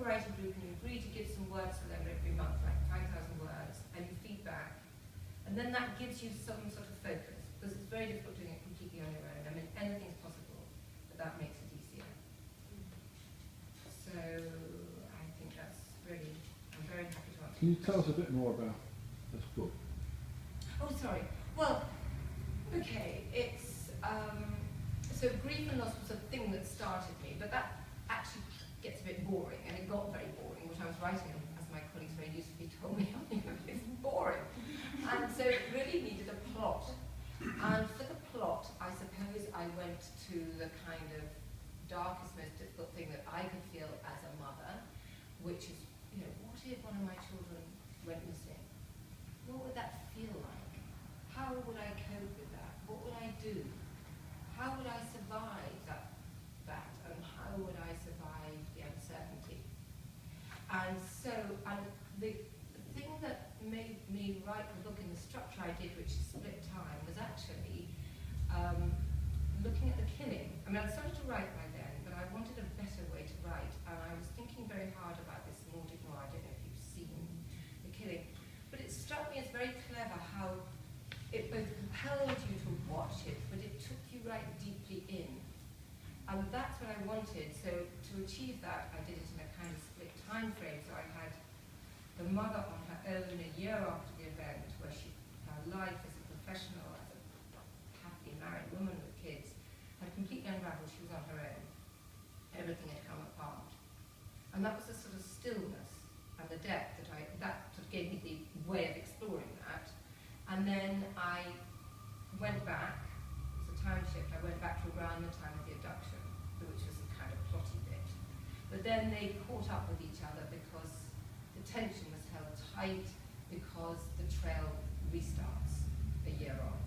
a writing group and you agree to give some words to them every month, like 5,000 words, and you feedback, and then that gives you some sort of focus, because it's very difficult doing it completely on your own. I mean, anything's possible, but that makes it easier. So I think that's really, I'm very happy to answer. Can you tell us a bit more about this book? Oh, sorry. Well, okay, it's, so grief and loss was a thing that started me, but that actually gets a bit boring, and it got very boring, what I was writing, as my colleagues very usefully told me, it's boring. And so it really needed a plot. And for the plot, I suppose I went to the kind of darkest, most difficult thing that I could feel as a mother, which is, you know, what if one of my children went missing? What would that feel like? How would I cope with that? What would I do? How would I survive that? And how would I survive the uncertainty? And so, and the thing that made me write the book in the structure I did, which is split time, was actually looking at the killing. I mean, I started to write by then, but I wanted a better way to write, and I was thinking very hard about this Nordic noir. I don't know if you've seen The Killing, but it struck me as very clever how it both compelled you to watch it, but it took you right deeply in. And that's what I wanted. So to achieve that, I did it in a kind of split time frame. So I had the mother on her own a year after the event, where her life as a professional, as a happily married woman with kids, had completely unraveled. She was on her own. Everything had come apart. And that was a sort of stillness and the depth that sort of gave me the way of exploring that. And then I went back, it was a time shift, I went back to around the time of the abduction, which was a kind of plotty bit. But then they caught up with each other because the tension was held tight, because the trail restarts a year on.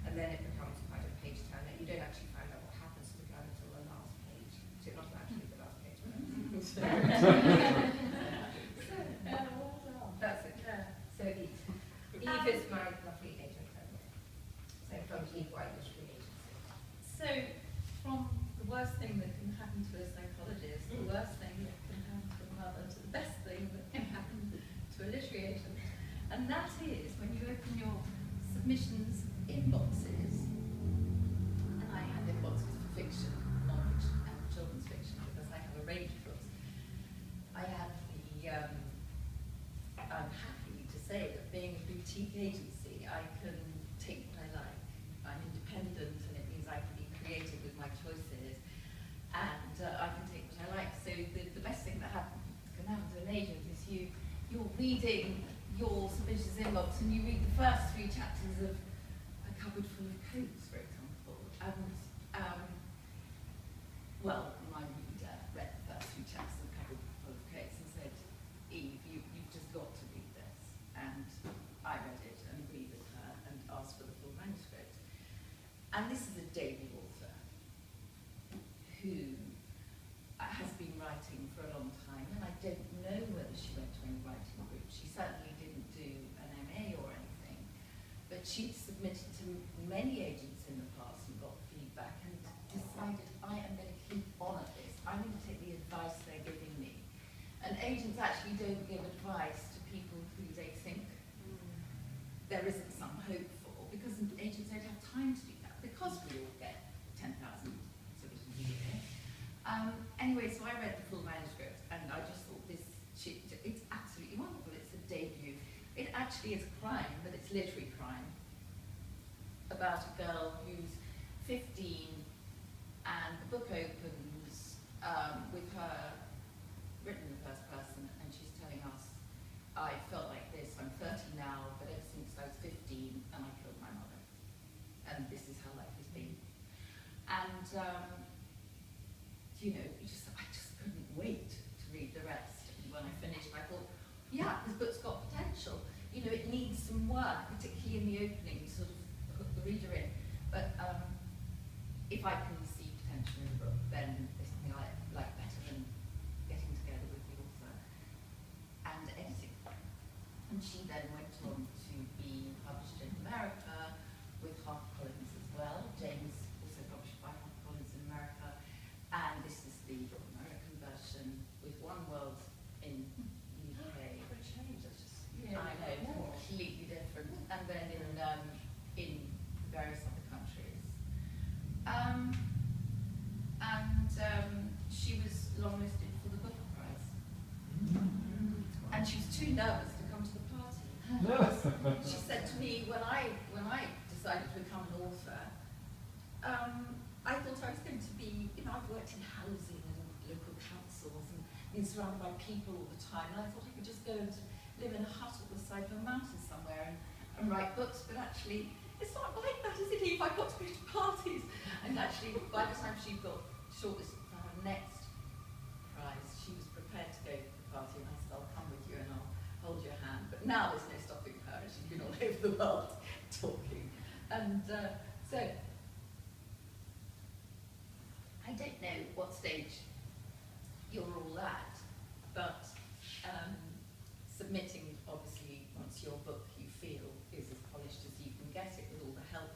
And then it becomes quite a page turner. You don't actually find out what happens to the gun until the last page. So not actually the last page, but that's it. So Eve. Eve is my lovely agent. So from Eve White Literary Agency. So from the worst thing that can happen to a psychologist, the worst thing that can happen to a mother, to the best thing that can happen to a literary agent. And that is when you open your submissions inboxes, and I have inboxes for fiction, non-fiction, and children's fiction, because I have a range of books. I have the, I'm happy to say that being a boutique agency, I can take what I like. I'm independent, and it means I can be creative with my choices, and I can take what I like. So the best thing that can happen to an agent is you're reading your submissions inbox, and you read the first 3 chapters of A Cupboard Full of Coats, for example, and well, my reader read the first 3 chapters of A Cupboard Full of Coats and said, Eve, you've just got to read this. And I read it and agreed with her and asked for the full manuscript. And this is a debut author who has been writing for a long time, and I don't know whether she went to any writing group. She certainly didn't do an MA or anything, but she'd submitted to many agents in the past and got feedback and decided, I am going to keep on at this. I'm going to take the advice they're giving me. And agents actually don't give advice to people who they think there isn't some hope for, because agents don't have time to do that, because we all get 10,000 submissions a year. Anyway, so I read the full manuscript, and I just thought it's absolutely wonderful. It's a debut. It actually is crime, but it's literary crime, about a girl who's 15, and the book opens with her written in the first person, and she's telling us, I felt like this, I'm 30 now, but ever since I was 15, and I killed my mother. And this is how life has been. And, you know, I just couldn't wait to read the rest. And when I finished, I thought, yeah, this book's got potential. You know, it needs some work, particularly in the opening, to sort of hook the reader in. But if I can see potential in the book, then there's something I like better than getting together with the author and editing. And she then went on to be published in America with HarperCollins as well. James also published by HarperCollins in America. And this is the American version with One World nervous to come to the party. She said to me when I decided to become an author, I thought I was going to be, you know, I've worked in housing and local councils and been surrounded by people all the time, and I thought I could just go and live in a hut at the side of a mountain somewhere and write books, but actually it's not like that, is it, Eve? I've got to go to parties. And actually, by the time she got shortlisted for her next prize, she was prepared to go to the party, and I said, I'll come with you and I'll hold your hand. But now there's no stopping her, and she's been all over the world talking. And so, I don't know what stage you're all at, but submitting, obviously, once your book you feel is as polished as you can get it with all the help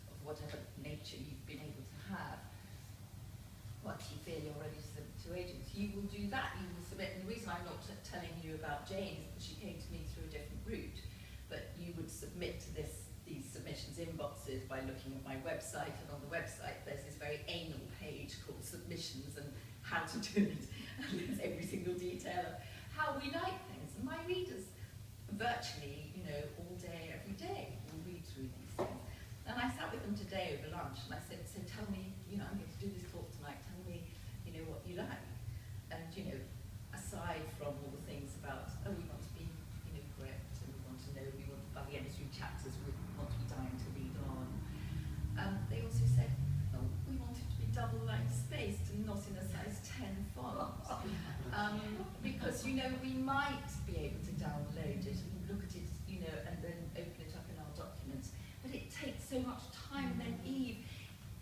of whatever nature you've been able to have, once you feel you're ready to submit to agents, you will do that, you will submit. And the reason I'm not telling you about Jane is that she came to me through a different route, but you would submit to these submissions inboxes by looking at my website, and on the website there's this very anal page called submissions and how to do it, and there's every single detail of how we like things, and my readers virtually, you know, all day, every day will read through these things. And I sat with them today over lunch and I said, so tell me, you know, I'm going to do this talk tonight, tell me, you know, what you like. And, you know, aside from all the things about, oh, we want to be, you know, correct, and we want to know, we want, by the end of 3 chapters, we want to be dying to read on. They also said, oh, we want it to be double-lined spaced and not in a size 10 font. Because, you know, we might be able to download it and look at it, you know, and then open it up in our documents. But it takes so much time. Then, Eve,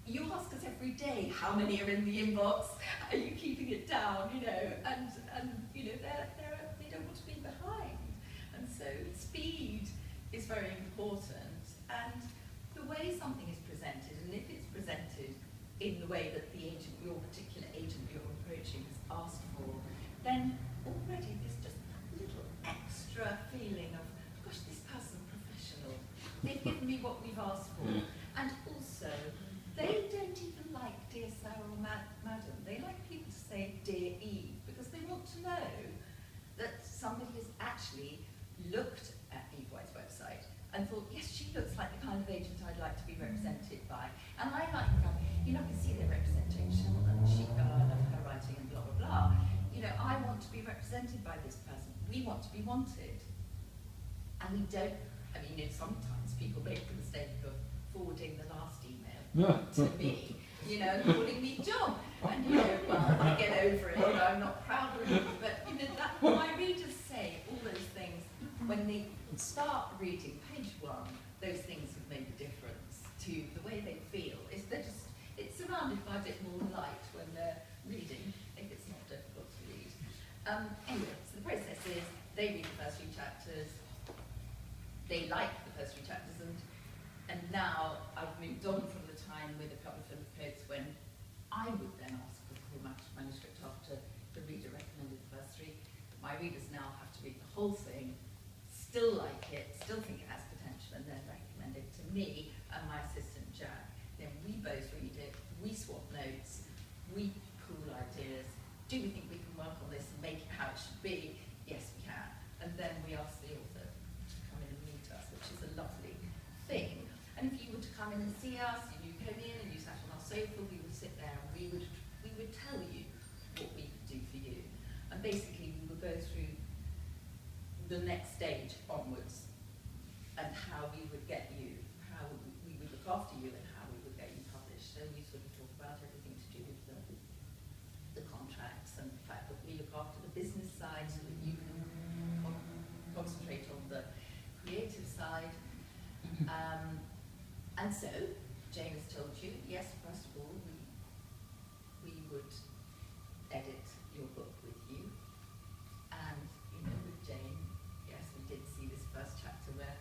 you ask us every day how many are in the inbox. Are you keeping it down? You know, and you know, they don't want to be behind. And so speed is very important. And the way something is presented, and if it's presented in the way that the agent, your particular agent you're approaching, has asked for, then already there's just that little extra feeling of, gosh, this person's professional. They've given me what we've asked for. And also, they don't even like Dear Sarah or Madam. They like people to say Dear Eve, because they want to know that somebody has actually looked at Eve White's website and thought, yes, she looks like the kind of agent I'd like to be represented by. And I like her, you know, I can see their representation, and I love her writing and blah, blah, blah. You know, I want to be represented by this person. We want to be wanted. And we don't, I mean, you know, sometimes people make the mistake of forwarding the last email to me, you know, calling me John. And, you know, well, I get over it, you know, I'm not proud of it. But, you know, that, my readers say all those things when they start reading page 1, those things have made a difference to the way they feel. It's surrounded by a bit more light when they're reading, if it's not difficult to read. Anyway, so the process is, they read the first 3 chapters, they like the first 3 chapters, and now I've moved on from the time with a couple of Philip Coates when I would then ask for the full manuscript after the reader recommended the first 3. My readers now have to read the whole thing, still like it, still think it has potential, and then recommend it to me and my assistant Jack. Then we both read it, we swap notes, we pool ideas. Do we think we can work on this and make it how it should be? Yes, we can. And then we ask the author to come in and meet us, which is a lovely thing. And if you were to come in and see us, and you came in and you sat on our sofa, we would sit there and we would tell you what we could do for you. And basically we would go through the next stage onwards and how we would get you, how we would look after you and how we would get you published. So we sort of talk about everything to do with the contracts and the fact that we look after the business side so that you can concentrate on the creative side. And so, Jane has told you, yes, first of all, we would edit your book with you. And, you know, with Jane, yes, we did see this first chapter where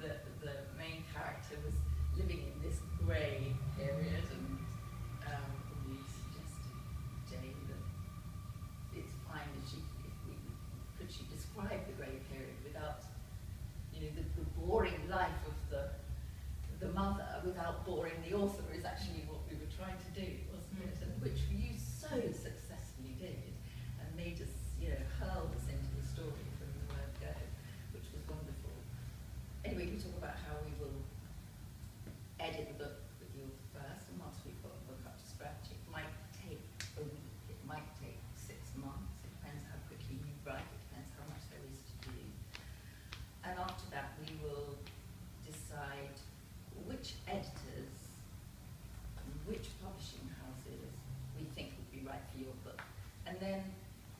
the main character was living in this grey period, and we suggested, Jane, that it's fine if could she describe the grey period without, you know, the boring life of the mother without boring the author is actually what we were trying to do, wasn't it? And which you so successfully did, and made us, you know, hurled us into the story.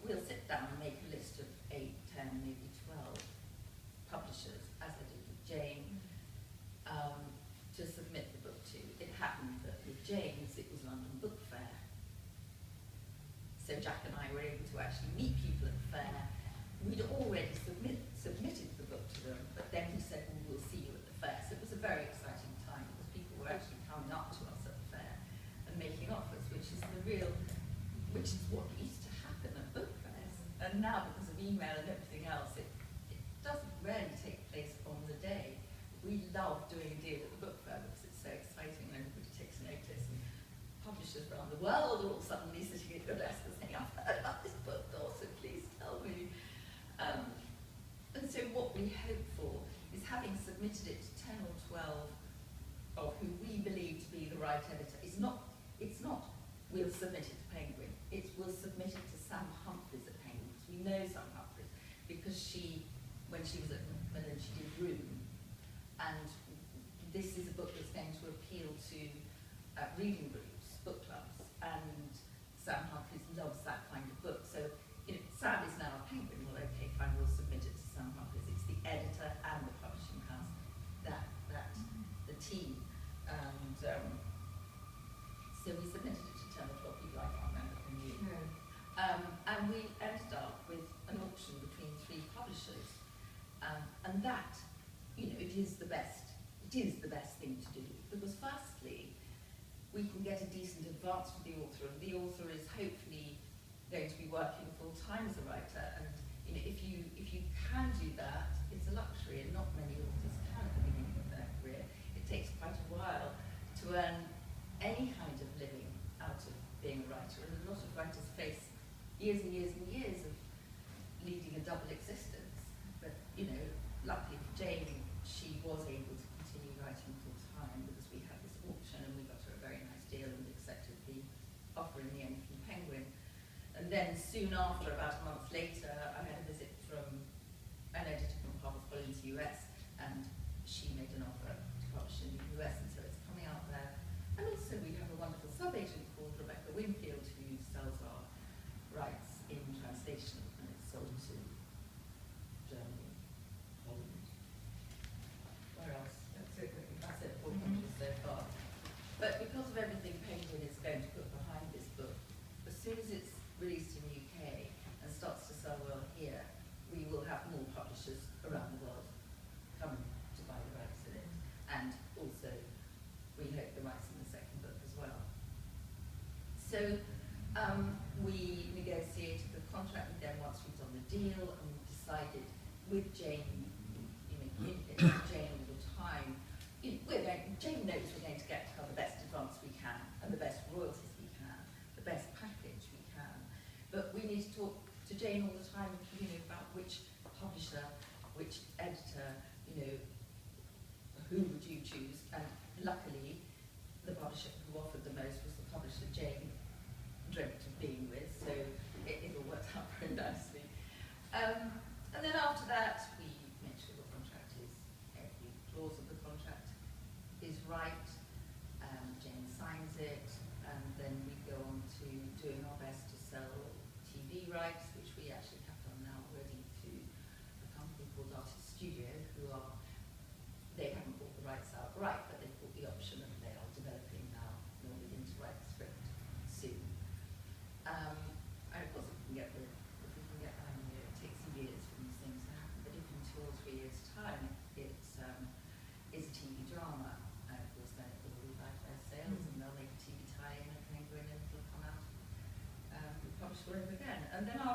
we'll sit down and make a list of 8, 10, maybe 12 publishers, as I did with Jane, to submit the book to. It happened that with Jane's, it was London Book Fair. So Jack and I were able to actually meet people at the fair. We'd already submitted the book to them, but then we said, well, we'll see you at the fair. So it was a very exciting time because people were actually coming up to us at the fair and making offers, which is what used to happen at book fairs. And now, because of email and everything else, it doesn't really take place on the day. We love doing a deal at the book fair because it's so exciting and everybody takes notice. And publishers around the world are all suddenly sitting at your desk and saying, I've heard about this book, Dawson, please tell me. And so what we hope for is, having submitted it to 10 or 12 of who we believe to be the right editor, it's not we'll submit it to Penguin, it's we'll submit it to Sam Humphries at Penguin, because we know Sam Humphries, because when she was at Macmillan, she did Room, and this is a book that's going to appeal to reading groups, book clubs, and Sam Humphries loves that kind of book. So, Sam is now a Penguin. Well, okay, fine, we'll submit it to Sam Humphries. It's the editor and the publishing house, the team, and so we submitted it to 10 or 12 people. I can't remember who knew. And we ended up with an auction between 3 publishers, and that, it is the best thing to do, because firstly, we can get a decent advance for the author, and the author is hopefully going to be working full-time as a writer, and if you can do that, it's a luxury, and not many authors can at the beginning of their career. It takes quite a while to earn any kind of living out of being a writer, and a lot of writers face years and years and years of leading a double existence. But luckily for Jane, she was able to continue writing full time because we had this auction and we got her a very nice deal and accepted the offer in the end from Penguin. And then soon after, about a month later, I had a visit from an editor from HarperCollins US, and she made an offer to publish in the US, and so it's coming out there. And also we have a wonderful sub-agent called Rebecca Winfield, who sells our rights in translation, and it's sold to Germany, Holland. Where else? That's it, 4 countries so far. But because of everything Penguin is going to put behind this book, as soon as it's released in the UK and starts to sell well here, we will have more publishers around the world coming to buy the rights in it. And also, we hope the rights in the second book as well. So we negotiated the contract with them once we'd done the deal, and we decided with Jane, Jane all the time, Jane knows we're going to get her the best advance we can, and the best royalties we can, the best package we can. But we need to talk to Jane all the time, about which publisher, which editor, who would you choose? And luckily, the publisher who offered the most was the publisher Jane dreamt of being with, so it all worked out very nicely. And then after that, we make sure the contract is, every clause of the contract is right, Jane signs it, and then we go on to doing our best to sell TV rights, which we actually have done now already, to a company called Artist Studio, they haven't bought the rights outright, but they've bought the option, and they are developing now, and we'll begin to write the script soon. And of course, if we can get that, it takes years for these things to happen, but if in 2 or 3 years' time it's a TV drama, and of course then it will revive sales, and they'll make a TV tie-in at Penguin, and it'll come out, published all over again. And then our